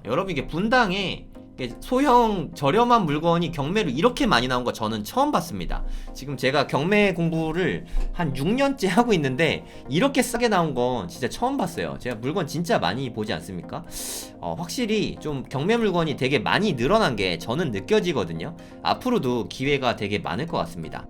여러분 이게 분당에 소형 저렴한 물건이 경매로 이렇게 많이 나온 거 저는 처음 봤습니다. 지금 제가 경매 공부를 한 6년째 하고 있는데 이렇게 싸게 나온 건 진짜 처음 봤어요. 제가 물건 진짜 많이 보지 않습니까? 확실히 좀 경매 물건이 되게 많이 늘어난 게 저는 느껴지거든요. 앞으로도 기회가 되게 많을 것 같습니다.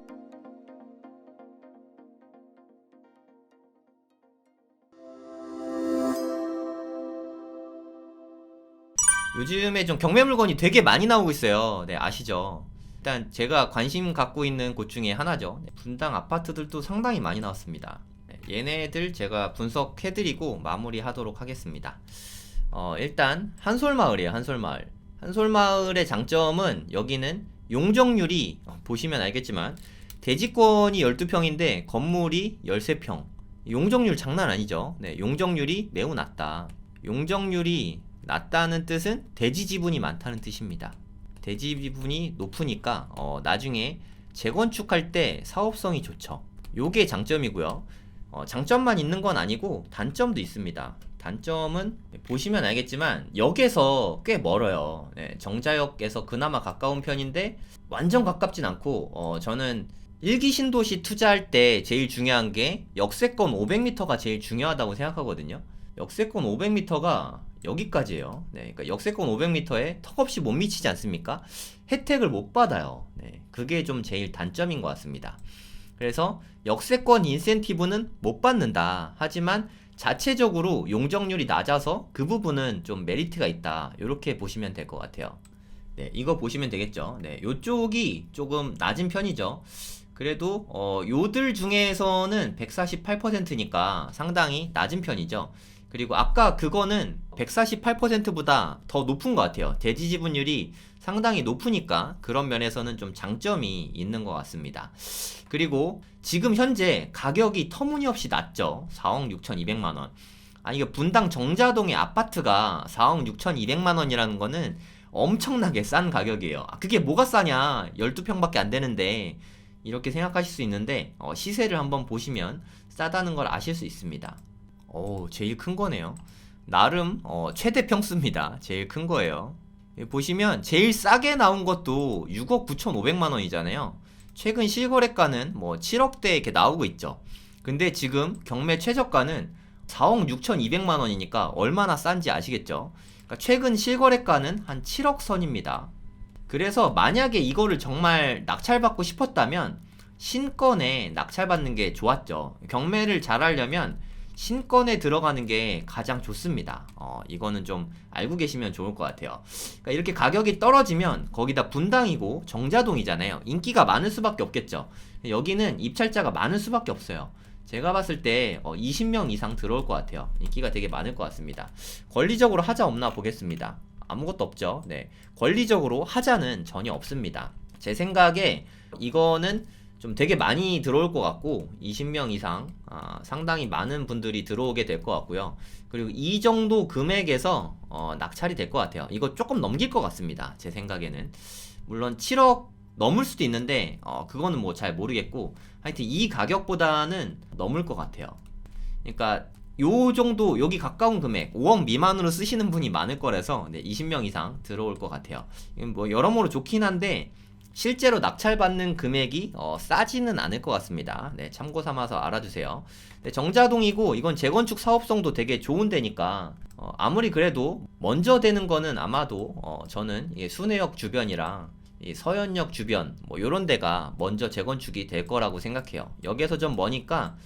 요즘에 좀 경매 물건이 되게 많이 나오고 있어요. 네, 아시죠? 일단 제가 관심 갖고 있는 곳 중에 하나죠. 네, 분당 아파트들도 상당히 많이 나왔습니다. 네, 얘네들 제가 분석해드리고 마무리하도록 하겠습니다. 일단 한솔마을이에요. 한솔마을. 한솔마을의 장점은 여기는 용적률이 보시면 알겠지만 대지권이 12평인데 건물이 13평. 용적률 장난 아니죠. 네, 용적률이 매우 낮다. 용적률이 낮다는 뜻은 대지 지분이 많다는 뜻입니다. 대지 지분이 높으니까 나중에 재건축할 때 사업성이 좋죠. 요게 장점이고요. 장점만 있는 건 아니고 단점도 있습니다. 단점은 보시면 알겠지만 역에서 꽤 멀어요. 네, 정자역에서 그나마 가까운 편인데 완전 가깝진 않고 저는 일기 신도시 투자할 때 제일 중요한 게 역세권 500m가 제일 중요하다고 생각하거든요. 역세권 500m가 여기까지예요. 네, 그러니까 역세권 500m에 턱없이 못 미치지 않습니까? 혜택을 못 받아요. 네, 그게 좀 제일 단점인 것 같습니다. 그래서 역세권 인센티브는 못 받는다. 하지만 자체적으로 용적률이 낮아서 그 부분은 좀 메리트가 있다. 이렇게 보시면 될 것 같아요. 네, 이거 보시면 되겠죠. 네, 요쪽이 조금 낮은 편이죠. 그래도 요들 중에서는 148%니까 상당히 낮은 편이죠. 그리고 아까 그거는 148%보다 더 높은 것 같아요. 대지 지분율이 상당히 높으니까 그런 면에서는 좀 장점이 있는 것 같습니다. 그리고 지금 현재 가격이 터무니없이 낮죠. 4억 6,200만원. 아니, 이거 분당 정자동의 아파트가 4억 6,200만원이라는 거는 엄청나게 싼 가격이에요. 그게 뭐가 싸냐? 12평밖에 안 되는데 이렇게 생각하실 수 있는데 시세를 한번 보시면 싸다는 걸 아실 수 있습니다. 제일 큰 거네요. 나름 최대 평수입니다. 제일 큰 거예요. 보시면 제일 싸게 나온 것도 6억 9,500만 원이잖아요. 최근 실거래가는 뭐 7억대 이렇게 나오고 있죠. 근데 지금 경매 최저가는 4억 6,200만 원이니까 얼마나 싼지 아시겠죠? 그러니까 최근 실거래가는 한 7억 선입니다. 그래서 만약에 이거를 정말 낙찰받고 싶었다면 신건에 낙찰받는 게 좋았죠. 경매를 잘 하려면 신건에 들어가는 게 가장 좋습니다. 이거는 좀 알고 계시면 좋을 것 같아요. 그러니까 이렇게 가격이 떨어지면 거기다 분당이고 정자동이잖아요. 인기가 많을 수밖에 없겠죠. 여기는 입찰자가 많을 수밖에 없어요. 제가 봤을 때 20명 이상 들어올 것 같아요. 인기가 되게 많을 것 같습니다. 권리적으로 하자 없나 보겠습니다. 아무것도 없죠. 네, 권리적으로 하자는 전혀 없습니다. 제 생각에 이거는 좀 되게 많이 들어올 것 같고 20명 이상 상당히 많은 분들이 들어오게 될 것 같고요. 그리고 이 정도 금액에서 낙찰이 될 것 같아요. 이거 조금 넘길 것 같습니다. 제 생각에는 물론 7억 넘을 수도 있는데 그거는 뭐 잘 모르겠고 하여튼 이 가격보다는 넘을 것 같아요. 그러니까 요 정도 여기 가까운 금액 5억 미만으로 쓰시는 분이 많을 거라서 20명 이상 들어올 것 같아요. 뭐 여러모로 좋긴 한데 실제로 낙찰받는 금액이 싸지는 않을 것 같습니다. 네, 참고 삼아서 알아주세요. 네, 정자동이고 이건 재건축 사업성도 되게 좋은 데니까 아무리 그래도 먼저 되는 거는 아마도 저는 순회역 주변이랑 이 서현역 주변 뭐 요런 데가 먼저 재건축이 될 거라고 생각해요. 여기에서 좀 머니까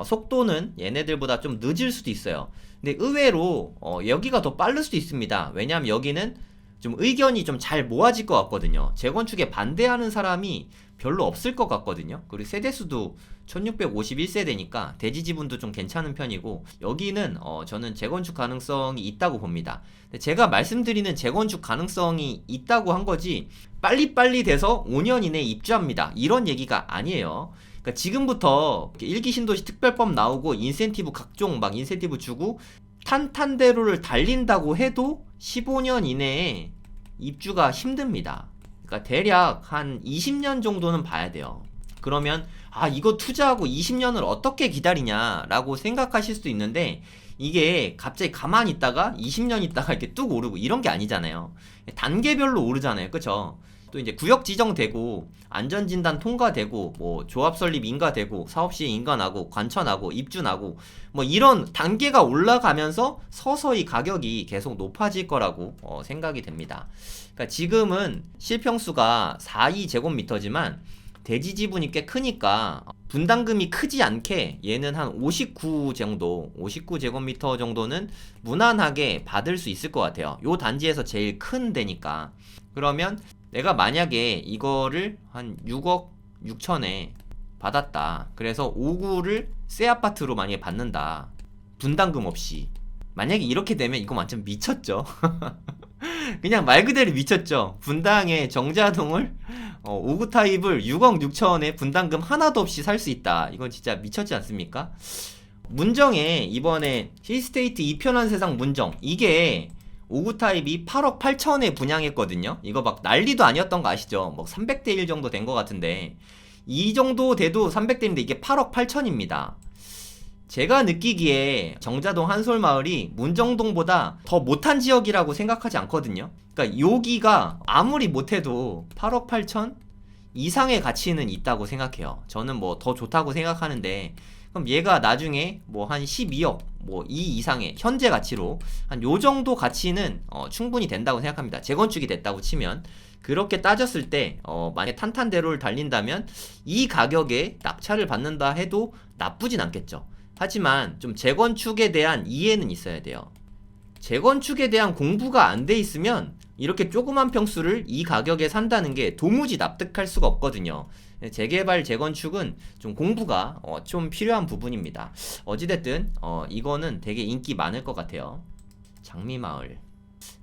속도는 얘네들보다 좀 늦을 수도 있어요. 근데 의외로 여기가 더 빠를 수도 있습니다. 왜냐하면 여기는 좀 의견이 좀 잘 모아질 것 같거든요. 재건축에 반대하는 사람이 별로 없을 것 같거든요. 그리고 세대수도 1651세대니까 대지 지분도 좀 괜찮은 편이고 여기는 저는 재건축 가능성이 있다고 봅니다. 근데 제가 말씀드리는 재건축 가능성이 있다고 한 거지 빨리빨리 돼서 5년 이내에 입주합니다. 이런 얘기가 아니에요. 그러니까 지금부터 일기 신도시 특별법 나오고 인센티브 각종 막 인센티브 주고 탄탄대로를 달린다고 해도 15년 이내에 입주가 힘듭니다. 그러니까 대략 한 20년 정도는 봐야 돼요. 그러면 이거 투자하고 20년을 어떻게 기다리냐라고 생각하실 수도 있는데 이게 갑자기 가만히 있다가 20년 있다가 이렇게 뚝 오르고 이런 게 아니잖아요. 단계별로 오르잖아요. 그쵸? 또 이제 구역 지정되고 안전진단 통과되고 뭐 조합 설립 인가되고 사업시행 인가나고 관천하고 입주나고 뭐 이런 단계가 올라가면서 서서히 가격이 계속 높아질 거라고 생각이 됩니다. 그러니까 지금은 실평수가 42제곱미터지만 대지 지분이 꽤 크니까 분담금이 크지 않게 얘는 한 59 정도, 59제곱미터 정도는 무난하게 받을 수 있을 것 같아요. 요 단지에서 제일 큰 데니까. 그러면 내가 만약에 이거를 한 6억 6천에 받았다. 그래서 5구를 새 아파트로 만약에 받는다. 분담금 없이. 만약에 이렇게 되면 이거 완전 미쳤죠. 그냥 말 그대로 미쳤죠. 분당의 정자동을 5구 타입을 6억 6천에 분담금 하나도 없이 살 수 있다. 이건 진짜 미쳤지 않습니까? 문정에 이번에 힐스테이트 이편한 세상 문정 이게 5구 타입이 8억 8천에 분양했거든요. 이거 막 난리도 아니었던 거 아시죠? 뭐 300대 1 정도 된 것 같은데 이 정도 돼도 300대인데 이게 8억 8천입니다. 제가 느끼기에 정자동 한솔마을이 문정동보다 더 못한 지역이라고 생각하지 않거든요. 그러니까 여기가 아무리 못해도 8억 8천 이상의 가치는 있다고 생각해요. 저는 뭐 더 좋다고 생각하는데 그럼 얘가 나중에 뭐 한 12억 뭐 이 이상의 현재 가치로 한 요 정도 가치는 충분히 된다고 생각합니다. 재건축이 됐다고 치면 그렇게 따졌을 때 만약 탄탄대로를 달린다면 이 가격에 낙찰을 받는다 해도 나쁘진 않겠죠. 하지만 좀 재건축에 대한 이해는 있어야 돼요. 재건축에 대한 공부가 안 돼 있으면 이렇게 조그만 평수를 이 가격에 산다는 게 도무지 납득할 수가 없거든요. 재개발 재건축은 좀 공부가 좀 필요한 부분입니다. 어찌됐든 이거는 되게 인기 많을 것 같아요. 장미마을.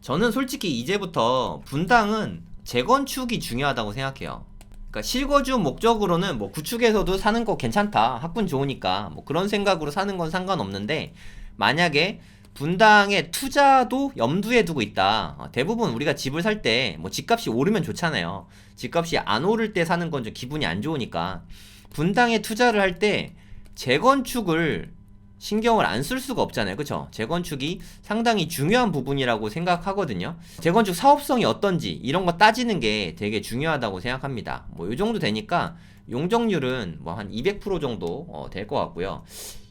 저는 솔직히 이제부터 분당은 재건축이 중요하다고 생각해요. 그러니까 실거주 목적으로는 뭐 구축에서도 사는 거 괜찮다. 학군 좋으니까 뭐 그런 생각으로 사는 건 상관없는데 만약에 분당의 투자도 염두에 두고 있다. 대부분 우리가 집을 살 때 뭐 집값이 오르면 좋잖아요. 집값이 안 오를 때 사는 건 좀 기분이 안 좋으니까 분당에 투자를 할 때 재건축을 신경을 안 쓸 수가 없잖아요. 그쵸? 재건축이 상당히 중요한 부분이라고 생각하거든요. 재건축 사업성이 어떤지 이런 거 따지는 게 되게 중요하다고 생각합니다. 뭐 요 정도 되니까 용적률은 뭐 한 200% 정도 될 것 같고요.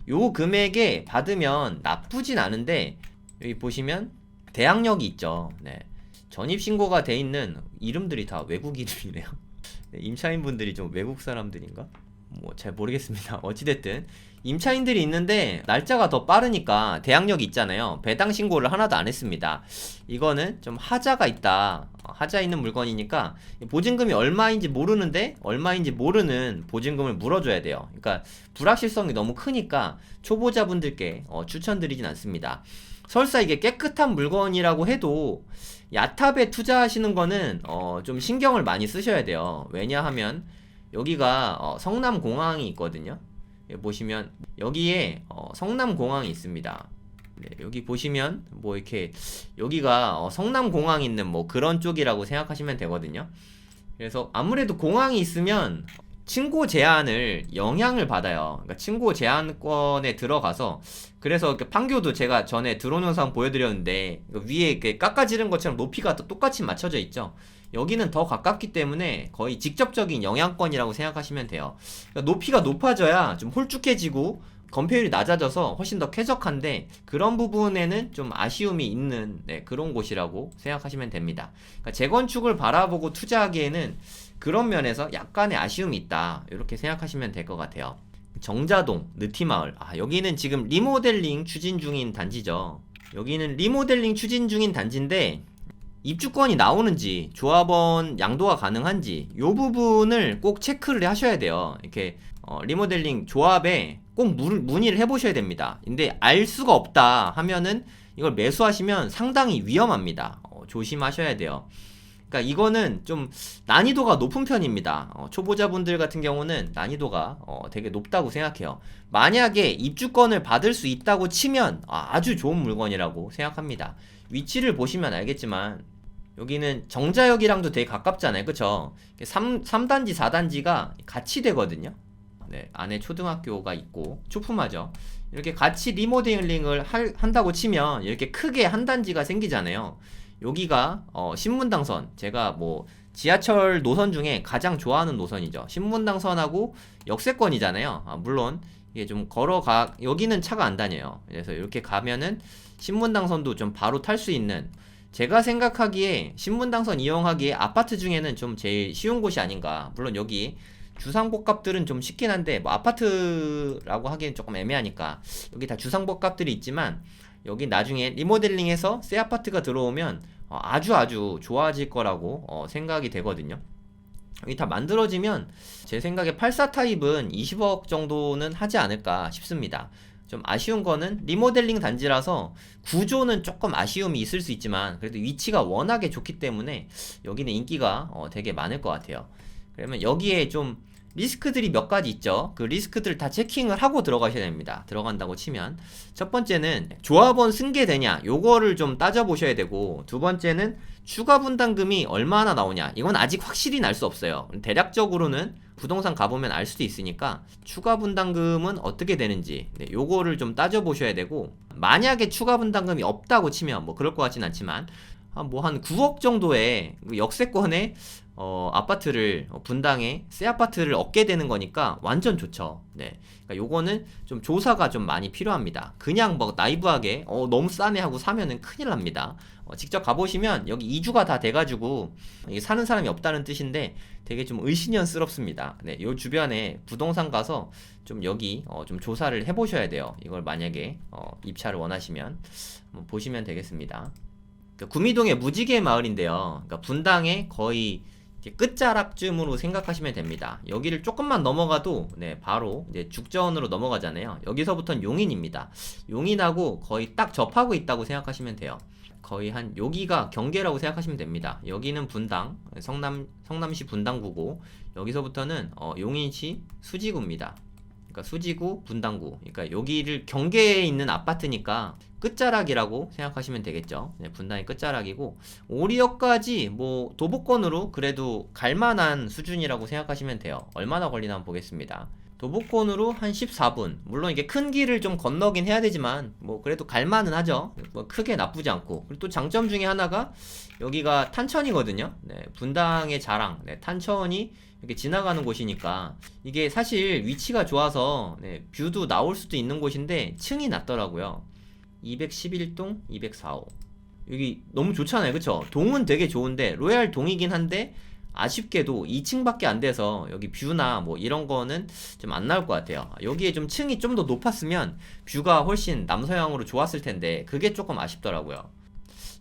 요 금액에 받으면 나쁘진 않은데 여기 보시면 대항력이 있죠. 네. 전입신고가 돼 있는 이름들이 다 외국 이름이네요. 네, 임차인분들이 좀 외국 사람들인가? 뭐 잘 모르겠습니다. 어찌됐든 임차인들이 있는데 날짜가 더 빠르니까 대항력이 있잖아요. 배당 신고를 하나도 안 했습니다. 이거는 좀 하자가 있다. 하자 있는 물건이니까 보증금이 얼마인지 모르는데 얼마인지 모르는 보증금을 물어줘야 돼요. 그러니까 불확실성이 너무 크니까 초보자분들께 추천드리진 않습니다. 설사 이게 깨끗한 물건이라고 해도 야탑에 투자하시는 거는 좀 신경을 많이 쓰셔야 돼요. 왜냐하면 여기가 성남공항이 있거든요. 보시면 여기에 성남공항이 있습니다. 네, 여기 보시면 뭐 이렇게 여기가 성남공항이 있는 뭐 그런 쪽이라고 생각하시면 되거든요. 그래서 아무래도 공항이 있으면 층고 제한을 영향을 받아요. 그러니까 층고 제한권에 들어가서 그래서 판교도 제가 전에 드론 영상 보여드렸는데 위에 이렇게 깎아지른 것처럼 높이가 또 똑같이 맞춰져 있죠. 여기는 더 가깝기 때문에 거의 직접적인 영향권이라고 생각하시면 돼요. 그러니까 높이가 높아져야 좀 홀쭉해지고 건폐율이 낮아져서 훨씬 더 쾌적한데 그런 부분에는 좀 아쉬움이 있는 그런 곳이라고 생각하시면 됩니다. 그러니까 재건축을 바라보고 투자하기에는 그런 면에서 약간의 아쉬움이 있다 이렇게 생각하시면 될 것 같아요. 정자동, 느티마을. 여기는 지금 리모델링 추진 중인 단지죠. 여기는 리모델링 추진 중인 단지인데 입주권이 나오는지 조합원 양도가 가능한지 요 부분을 꼭 체크를 하셔야 돼요. 이렇게 리모델링 조합에 꼭 문의를 해보셔야 됩니다. 근데 알 수가 없다 하면은 이걸 매수하시면 상당히 위험합니다. 조심하셔야 돼요. 그러니까 이거는 좀 난이도가 높은 편입니다. 초보자분들 같은 경우는 난이도가 되게 높다고 생각해요. 만약에 입주권을 받을 수 있다고 치면 아주 좋은 물건이라고 생각합니다. 위치를 보시면 알겠지만 여기는 정자역이랑도 되게 가깝잖아요. 그쵸? 3단지, 4단지가 같이 되거든요. 네, 안에 초등학교가 있고 초품화죠. 이렇게 같이 리모델링을 한다고 치면 이렇게 크게 한 단지가 생기잖아요. 여기가 신문당선, 제가 뭐 지하철 노선 중에 가장 좋아하는 노선이죠. 신문당선하고 역세권이잖아요. 물론 이게 좀 걸어가, 여기는 차가 안 다녀요. 그래서 이렇게 가면은 신문당선도 좀 바로 탈 수 있는, 제가 생각하기에 신문당선 이용하기에 아파트 중에는 좀 제일 쉬운 곳이 아닌가. 물론 여기 주상복합들은 좀 쉽긴 한데 뭐 아파트라고 하기엔 조금 애매하니까 여기 다 주상복합들이 있지만, 여기 나중에 리모델링해서 새 아파트가 들어오면 아주 좋아질 거라고 생각이 되거든요. 여기 다 만들어지면 제 생각에 84 타입은 20억 정도는 하지 않을까 싶습니다. 좀 아쉬운 거는 리모델링 단지라서 구조는 조금 아쉬움이 있을 수 있지만 그래도 위치가 워낙에 좋기 때문에 여기는 인기가 되게 많을 것 같아요. 그러면 여기에 좀 리스크들이 몇 가지 있죠. 그 리스크들 다 체킹을 하고 들어가셔야 됩니다. 들어간다고 치면 첫 번째는 조합원 승계되냐, 요거를 좀 따져보셔야 되고, 두 번째는 추가 분담금이 얼마나 나오냐, 이건 아직 확실히 날 수 없어요. 대략적으로는 부동산 가보면 알 수도 있으니까 추가 분담금은 어떻게 되는지, 네, 요거를 좀 따져보셔야 되고, 만약에 추가 분담금이 없다고 치면 뭐 그럴 것 같진 않지만 한 9억 정도의 역세권의 아파트를 분당에 새 아파트를 얻게 되는 거니까 완전 좋죠. 네, 그러니까 요거는 좀 조사가 좀 많이 필요합니다. 그냥 뭐 나이브하게 너무 싸네 하고 사면은 큰일 납니다. 직접 가보시면 여기 이주가 다 돼가지고 사는 사람이 없다는 뜻인데 되게 좀 의심스럽습니다. 네, 요 주변에 부동산 가서 좀 여기 좀 조사를 해보셔야 돼요. 이걸 만약에 입찰을 원하시면 한번 보시면 되겠습니다. 구미동의 무지개 마을인데요. 그러니까 분당의 거의 끝자락쯤으로 생각하시면 됩니다. 여기를 조금만 넘어가도 네, 바로 이제 죽전으로 넘어가잖아요. 여기서부터는 용인입니다. 용인하고 거의 딱 접하고 있다고 생각하시면 돼요. 거의 한 여기가 경계라고 생각하시면 됩니다. 여기는 분당, 성남시 분당구고, 여기서부터는 용인시 수지구입니다. 그러니까 수지구, 분당구. 그러니까 여기를 경계에 있는 아파트니까 끝자락이라고 생각하시면 되겠죠. 네, 분당이 끝자락이고, 오리역까지 뭐 도보권으로 그래도 갈만한 수준이라고 생각하시면 돼요. 얼마나 걸리나 한번 보겠습니다. 도보권으로 한 14분. 물론 이게 큰 길을 좀 건너긴 해야 되지만 뭐 그래도 갈만은 하죠. 뭐 크게 나쁘지 않고. 그리고 또 장점 중에 하나가 여기가 탄천이거든요. 네, 분당의 자랑. 네, 탄천이 이렇게 지나가는 곳이니까 이게 사실 위치가 좋아서 네, 뷰도 나올 수도 있는 곳인데 층이 낮더라고요. 211동, 204호. 여기 너무 좋잖아요. 그쵸? 동은 되게 좋은데 로얄 동이긴 한데 아쉽게도 2층밖에 안 돼서 여기 뷰나 뭐 이런 거는 좀 안 나올 것 같아요. 여기에 좀 층이 좀 더 높았으면 뷰가 훨씬 남서향으로 좋았을 텐데 그게 조금 아쉽더라고요.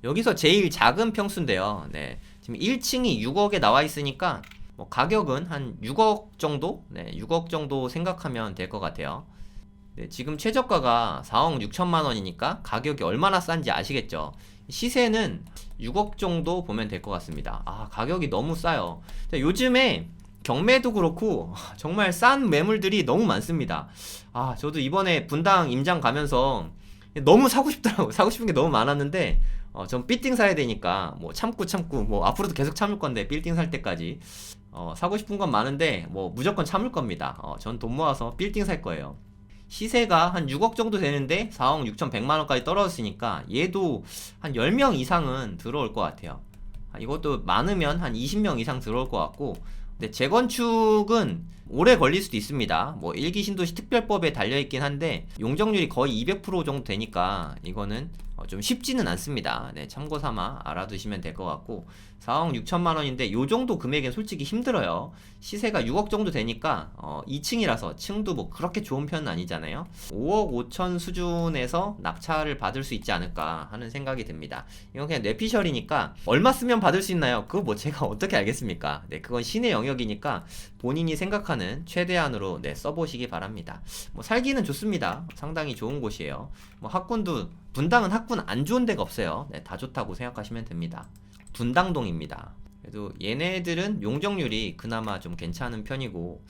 여기서 제일 작은 평수인데요. 네, 지금 1층이 6억에 나와 있으니까 뭐 가격은 한 6억 정도? 네, 6억 정도 생각하면 될 것 같아요. 네, 지금 최저가가 4억 6천만 원이니까 가격이 얼마나 싼지 아시겠죠? 시세는 6억 정도 보면 될 것 같습니다. 가격이 너무 싸요. 요즘에 경매도 그렇고 정말 싼 매물들이 너무 많습니다. 저도 이번에 분당 임장 가면서 너무 사고 싶더라고요. 사고 싶은 게 너무 많았는데 전 빌딩 사야 되니까 뭐 참고 뭐 앞으로도 계속 참을 건데 빌딩 살 때까지 사고 싶은 건 많은데 뭐 무조건 참을 겁니다. 전 돈 모아서 빌딩 살 거예요. 시세가 한 6억 정도 되는데 4억 6천100만 원까지 떨어졌으니까 얘도 한 10명 이상은 들어올 것 같아요. 이것도 많으면 한 20명 이상 들어올 것 같고, 근데 재건축은 오래 걸릴 수도 있습니다. 뭐 일기 신도시 특별법에 달려있긴 한데 용적률이 거의 200% 정도 되니까 이거는 좀 쉽지는 않습니다. 네, 참고 삼아 알아두시면 될 것 같고, 4억 6천만 원인데 요 정도 금액엔 솔직히 힘들어요. 시세가 6억 정도 되니까 2층이라서 층도 뭐 그렇게 좋은 편은 아니잖아요. 5억 5천 수준에서 낙찰을 받을 수 있지 않을까 하는 생각이 듭니다. 이건 그냥 뇌피셜이니까 얼마 쓰면 받을 수 있나요? 그거 뭐 제가 어떻게 알겠습니까? 네, 그건 신의 영역이니까 본인이 생각하는 최대한으로 네, 써보시기 바랍니다. 뭐 살기는 좋습니다. 상당히 좋은 곳이에요. 뭐 학군도, 분당은 학군 안 좋은 데가 없어요. 네, 다 좋다고 생각하시면 됩니다. 분당동입니다. 그래도 얘네들은 용적률이 그나마 좀 괜찮은 편이고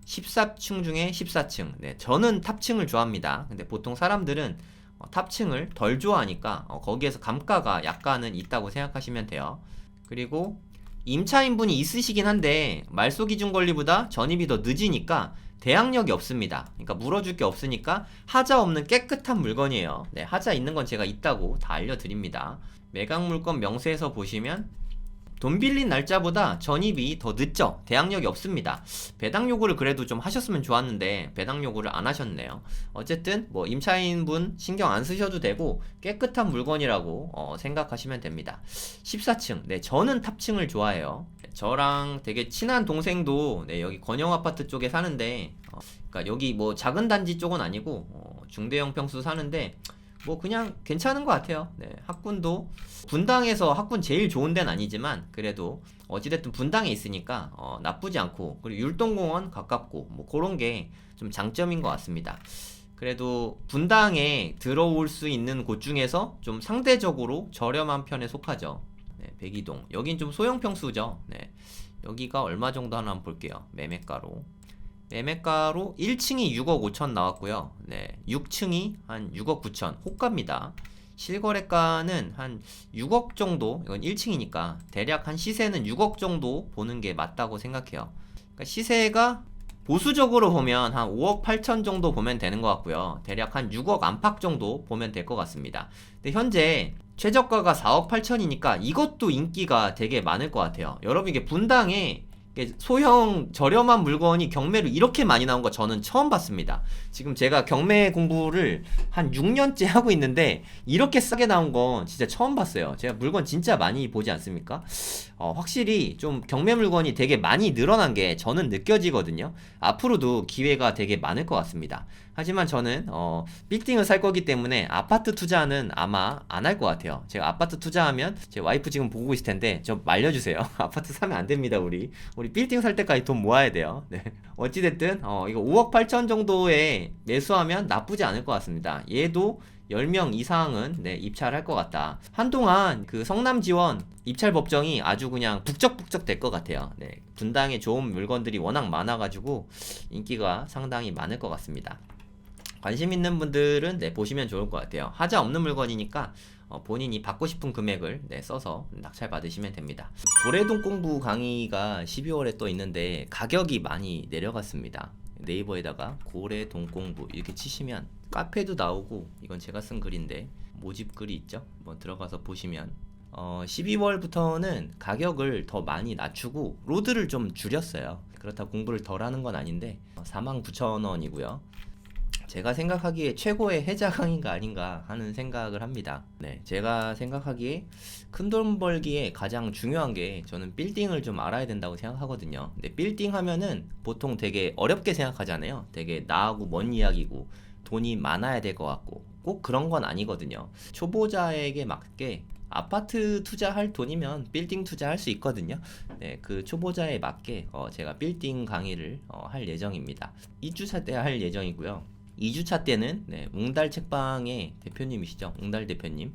14층 중에 14층. 네, 저는 탑층을 좋아합니다. 근데 보통 사람들은 탑층을 덜 좋아하니까 거기에서 감가가 약간은 있다고 생각하시면 돼요. 그리고 임차인분이 있으시긴 한데 말소 기준 권리보다 전입이 더 늦으니까 대항력이 없습니다. 그러니까 물어줄 게 없으니까 하자 없는 깨끗한 물건이에요. 네, 하자 있는 건 제가 있다고 다 알려드립니다. 매각 물건 명세에서 보시면 돈 빌린 날짜보다 전입이 더 늦죠. 대항력이 없습니다. 배당 요구를 그래도 좀 하셨으면 좋았는데 배당 요구를 안 하셨네요. 어쨌든 뭐 임차인분 신경 안 쓰셔도 되고 깨끗한 물건이라고 생각하시면 됩니다. 14층. 네, 저는 탑층을 좋아해요. 저랑 되게 친한 동생도 네, 여기 권영 아파트 쪽에 사는데 그러니까 여기 뭐 작은 단지 쪽은 아니고 중대형 평수 사는데 뭐 그냥 괜찮은 것 같아요. 네, 학군도 분당에서 학군 제일 좋은 데는 아니지만 그래도 어찌됐든 분당에 있으니까 나쁘지 않고, 그리고 율동공원 가깝고 뭐 그런 게 좀 장점인 것 같습니다. 그래도 분당에 들어올 수 있는 곳 중에서 좀 상대적으로 저렴한 편에 속하죠. 네, 백이동 여긴 좀 소형 평수죠. 네, 여기가 얼마 정도 하나 한번 볼게요. 매매가로 1층이 6억 5천 나왔고요. 네, 6층이 한 6억 9천 호가입니다. 실거래가는 한 6억 정도, 이건 1층이니까 대략 한 시세는 6억 정도 보는 게 맞다고 생각해요. 그러니까 시세가 보수적으로 보면 한 5억 8천 정도 보면 되는 것 같고요. 대략 한 6억 안팎 정도 보면 될 것 같습니다. 근데 현재 최저가가 4억 8천이니까 이것도 인기가 되게 많을 것 같아요. 여러분, 이게 분당에 소형 저렴한 물건이 경매로 이렇게 많이 나온 거 저는 처음 봤습니다. 지금 제가 경매 공부를 한 6년째 하고 있는데 이렇게 싸게 나온 건 진짜 처음 봤어요. 제가 물건 진짜 많이 보지 않습니까? 확실히 좀 경매 물건이 되게 많이 늘어난 게 저는 느껴지거든요. 앞으로도 기회가 되게 많을 것 같습니다. 하지만 저는 빌딩을 살 거기 때문에 아파트 투자는 아마 안 할 것 같아요. 제가 아파트 투자하면 제 와이프 지금 보고 있을 텐데 좀 말려주세요. 아파트 사면 안 됩니다. 우리 빌딩 살 때까지 돈 모아야 돼요. 네. 어찌됐든 이거 5억 8천 정도에 매수하면 나쁘지 않을 것 같습니다. 얘도 10명 이상은 네, 입찰할 것 같다. 한동안 그 성남 지원 입찰 법정이 아주 그냥 북적북적 될 것 같아요. 네, 분당에 좋은 물건들이 워낙 많아가지고 인기가 상당히 많을 것 같습니다. 관심 있는 분들은 네, 보시면 좋을 것 같아요. 하자 없는 물건이니까 본인이 받고 싶은 금액을 네, 써서 낙찰 받으시면 됩니다. 고래동 공부 강의가 12월에 또 있는데 가격이 많이 내려갔습니다. 네이버에다가 고래동 공부 이렇게 치시면 카페도 나오고, 이건 제가 쓴 글인데 모집 글이 있죠. 뭐 들어가서 보시면 12월부터는 가격을 더 많이 낮추고 로드를 좀 줄였어요. 그렇다고 공부를 덜 하는 건 아닌데 49,000원이고요. 제가 생각하기에 최고의 해자 강의가 아닌가 하는 생각을 합니다. 네, 제가 생각하기에 큰돈 벌기에 가장 중요한 게 저는 빌딩을 좀 알아야 된다고 생각하거든요. 근데 빌딩 하면은 보통 되게 어렵게 생각하잖아요. 되게 나하고 먼 이야기고 돈이 많아야 될 것 같고, 꼭 그런 건 아니거든요. 초보자에게 맞게 아파트 투자할 돈이면 빌딩 투자할 수 있거든요. 네, 그 초보자에 맞게 제가 빌딩 강의를 할 예정입니다. 2주차 때 할 예정이고요. 2주차 때는 네, 웅달 책방의 대표님이시죠. 웅달 대표님.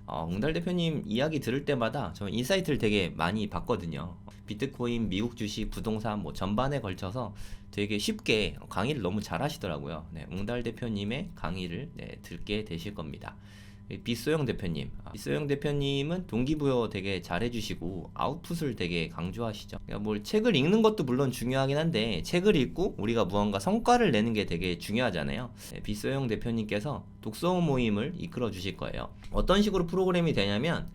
웅달 대표님 이야기 들을 때마다 저는 인사이트를 되게 많이 받거든요. 비트코인, 미국 주식, 부동산 뭐 전반에 걸쳐서 되게 쉽게 강의를 너무 잘 하시더라고요. 네, 웅달 대표님의 강의를 네, 듣게 되실 겁니다. 빗소영 대표님, 빗소영 대표님은 동기부여 되게 잘 해주시고 아웃풋을 되게 강조하시죠. 그러니까 뭘 책을 읽는 것도 물론 중요하긴 한데 책을 읽고 우리가 무언가 성과를 내는 게 되게 중요하잖아요. 네, 빗소영 대표님께서 독서 모임을 이끌어 주실 거예요. 어떤 식으로 프로그램이 되냐면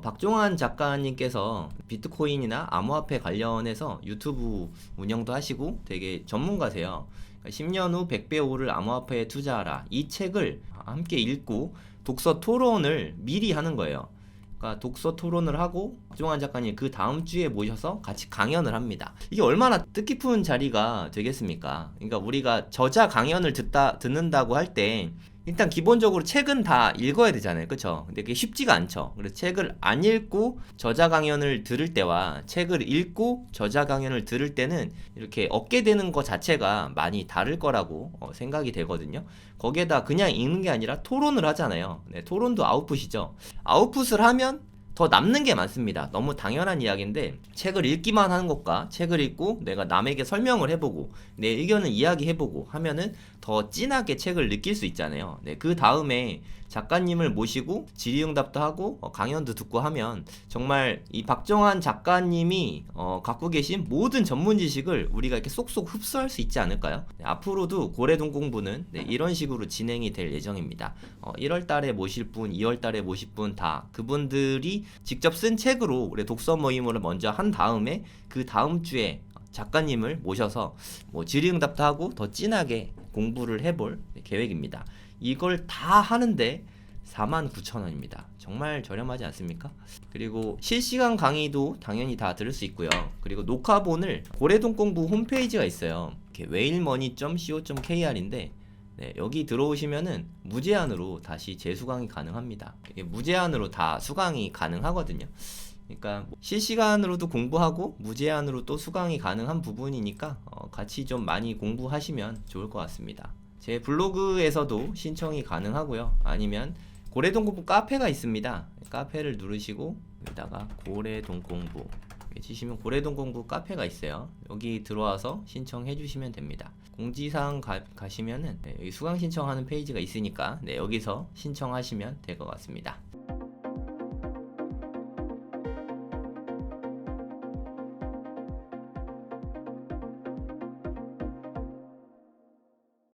박종환 작가님께서 비트코인이나 암호화폐 관련해서 유튜브 운영도 하시고 되게 전문가세요. 그러니까 10년 후 100배 오를 암호화폐에 투자하라, 이 책을 함께 읽고 독서 토론을 미리 하는 거예요. 그러니까 독서 토론을 하고 박종환 작가님 그 다음 주에 모셔서 같이 강연을 합니다. 이게 얼마나 뜻깊은 자리가 되겠습니까? 그러니까 우리가 저자 강연을 듣는다고 할 때 일단 기본적으로 책은 다 읽어야 되잖아요. 그쵸? 근데 그게 쉽지가 않죠. 그래서 책을 안 읽고 저자 강연을 들을 때와 책을 읽고 저자 강연을 들을 때는 이렇게 얻게 되는 것 자체가 많이 다를 거라고 생각이 되거든요. 거기에다 그냥 읽는 게 아니라 토론을 하잖아요. 네, 토론도 아웃풋이죠. 아웃풋을 하면 더 남는 게 많습니다. 너무 당연한 이야기인데 책을 읽기만 하는 것과 책을 읽고 내가 남에게 설명을 해보고 내 의견을 이야기해보고 하면은 더 진하게 책을 느낄 수 있잖아요. 네, 그 다음에 작가님을 모시고 질의응답도 하고 강연도 듣고 하면 정말 이 박정환 작가님이 갖고 계신 모든 전문 지식을 우리가 이렇게 쏙쏙 흡수할 수 있지 않을까요? 네, 앞으로도 고래동 공부는 네, 이런 식으로 진행이 될 예정입니다. 1월 달에 모실 분, 2월 달에 모실 분 다 그분들이 직접 쓴 책으로 우리 독서 모임을 먼저 한 다음에 그 다음 주에 작가님을 모셔서 뭐 질의응답도 하고 더 진하게 공부를 해볼 계획입니다. 이걸 다 하는데 49,000원입니다. 정말 저렴하지 않습니까? 그리고 실시간 강의도 당연히 다 들을 수 있고요. 그리고 녹화본을 고래동 공부 홈페이지가 있어요. whalemoney.co.kr인데 네, 여기 들어오시면은 무제한으로 다시 재수강이 가능합니다. 이게 무제한으로 다 수강이 가능하거든요. 그러니까 실시간으로도 공부하고 무제한으로 또 수강이 가능한 부분이니까 같이 좀 많이 공부하시면 좋을 것 같습니다. 제 블로그에서도 신청이 가능하고요. 아니면 고래동 공부 카페가 있습니다. 카페를 누르시고 여기다가 고래동 공부 치시면 고래동 공부 카페가 있어요. 여기 들어와서 신청해 주시면 됩니다. 공지사항 가시면은 네, 여기 수강 신청하는 페이지가 있으니까 네, 여기서 신청하시면 될 것 같습니다.